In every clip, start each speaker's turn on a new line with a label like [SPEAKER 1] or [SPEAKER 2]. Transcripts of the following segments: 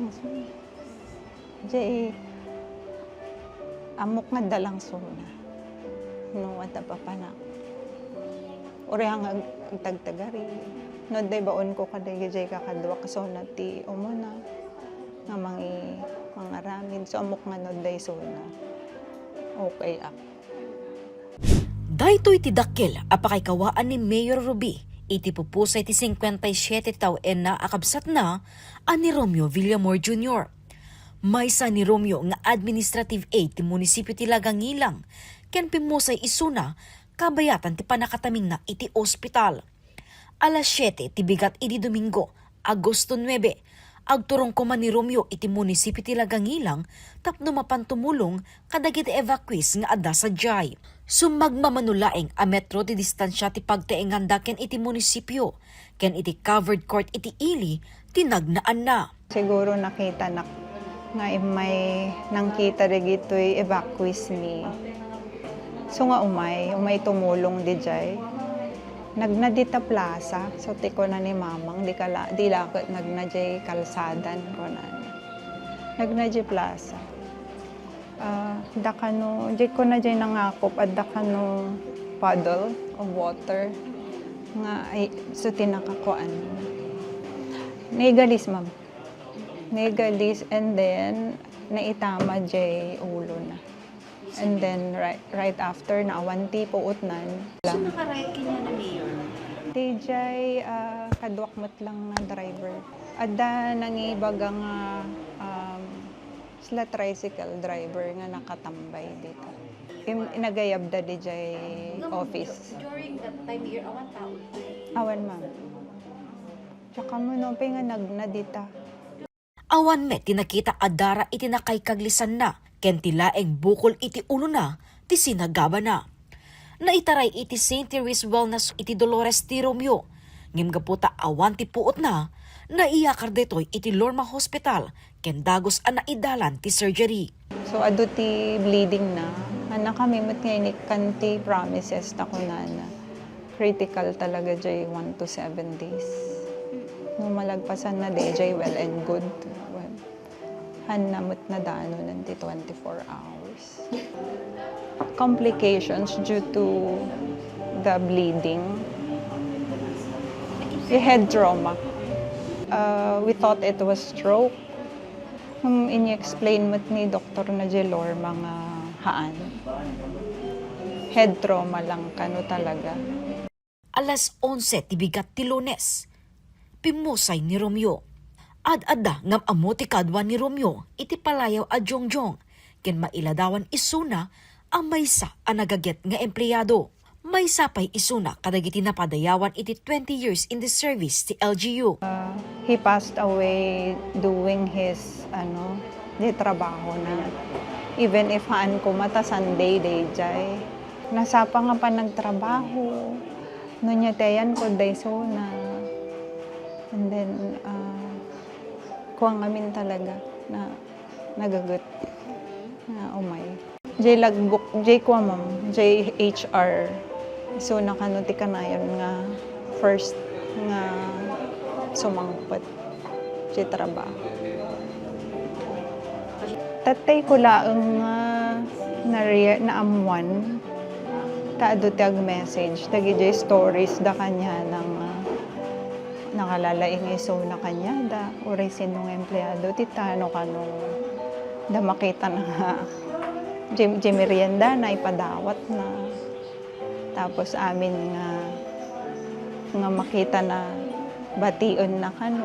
[SPEAKER 1] dalang so. Jay, amok nga dalang so na. No, at pa na. Uri hang agtagtagari. No, day baon ko kaday jay kakadwa ka so na ti umuna. Nga mga ramin. So, amok nga no, day so na. Okay ako.
[SPEAKER 2] Daytoy ti dakkel apakay kawaan ni Mayor Ruby iti pupusay ti 57 tawen na akabsat na ani Romeo Villamor Jr. Maysa ni Romeo nga administrative aid ti munisipyo ti Lagangilang ken pimusay isuna kabayatan ti panakataming na iti ospital. Alas 7 ti bigat iti Domingo, Agosto 9, agturong ko man ni Romeo iti munisipyo ti Lagangilang tapno mapantumulong kadagiti evacuees nga adda sa jay. Sumagmamanulaeng a metro ti distansya ti pagtaenganda ken iti munisipyo ken iti covered court iti ili tinagnaan na.
[SPEAKER 1] Siguro nakita na nga may nangkita rigito'y evacuees ni. So nga umay tumulong di jay. Nagnadita plaza, so tiko na ni mamang, di lakot nagnadjay kalsadan ko na. Nagnadjay plaza. Dakano, di ko na dyan nangakop at dakano puddle of water. Nga, so tinakakuan. Negalis, ma'am. Negalis, and then, naitama jay ulo na. And then, right after, naawanti po utnan.
[SPEAKER 3] So, nakaraya kanya na mayor?
[SPEAKER 1] DJ, kadwakmat lang na driver. Ada nangibaga nga sila tricycle driver nga nakatambay dito. Inagayab da DJ office.
[SPEAKER 3] During that time, mayor, awan tao?
[SPEAKER 1] Awan, ma'am. Tsaka mo no, nga nagnadita.
[SPEAKER 2] Awan met tinakita adara iti nakaikaglisan na ken tilaeng bukol iti ulo na ti sinagaba na. Naitaray iti St. Therese Wellness iti Dolores ti Romeo. Ngimgaputa awan ti puot na naiyakar detoy iti Lorma Hospital ken dagos a naidalan ti surgery.
[SPEAKER 1] So ado ti bleeding na. Ana kami mat nga kanti promises ta ko na critical talaga jay 1 to 7 days. Nung malagpasan na DJ well and good. Well, hanamot na dano nanti 24 hours. Complications due to the bleeding. Head trauma. We thought it was stroke. Ini-explain mo ni Dr. Najelor mga haan. Head trauma lang kano talaga.
[SPEAKER 2] Alas 11 ti bigat ti Lunes. Pimusay ni Romeo. Ad-adda ngam amo ti kadwa ni Romeo iti palayaw a jongjong ken mailadawan isuna ang maysa a nagaget nga empleyado. Maysa pay isuna kadagiti napadayawan iti 20 years in the service ti LGU.
[SPEAKER 1] He passed away doing his di trabaho na. Even if haan ko mata Sunday day jay. Nasapa nga pa nagtrabaho. Nunya tayan ko day so na. And then kuwang amin talaga na nagagot na umay. Jay lagbuk, jay kuwa ma'am, jay HR. So nakanuti ka na yun nga first nga sumangpot jay trabaho. Tatay ko laang na amuan taado tag message tagi jay stories da kanya ng nakalalaing iso na kanya da oray sinong empleyado titano kano da makita na nga merienda na ipadawat na tapos amin nga makita na bation na kano.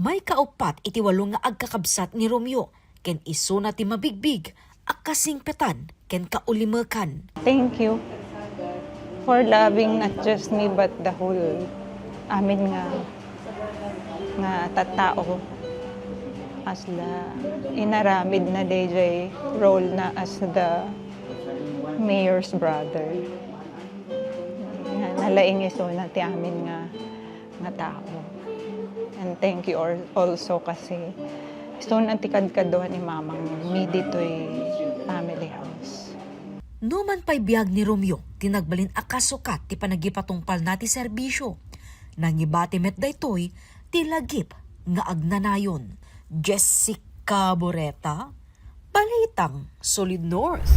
[SPEAKER 2] May kaupat iti walong nga agkakabsat ni Romeo ken iso na ti mabigbig akasingpetan ken kaulimekan.
[SPEAKER 1] Thank you for loving not just me but the whole amin nga tattao as the inaramid na DJ role na as the mayor's brother. Nalaing iso na ti amin nga tao. And thank you also kasi iso na ti kadkadwa ni mamang mi dito'y family house.
[SPEAKER 2] Numan pa'y biyag ni Romeo, tinagbalin akasukat ti panagipatungpal na ti serbisyo. Nangibati met daytoy, ti lagip nga agnanayon. Jessica Boreta, Balitang Solid North.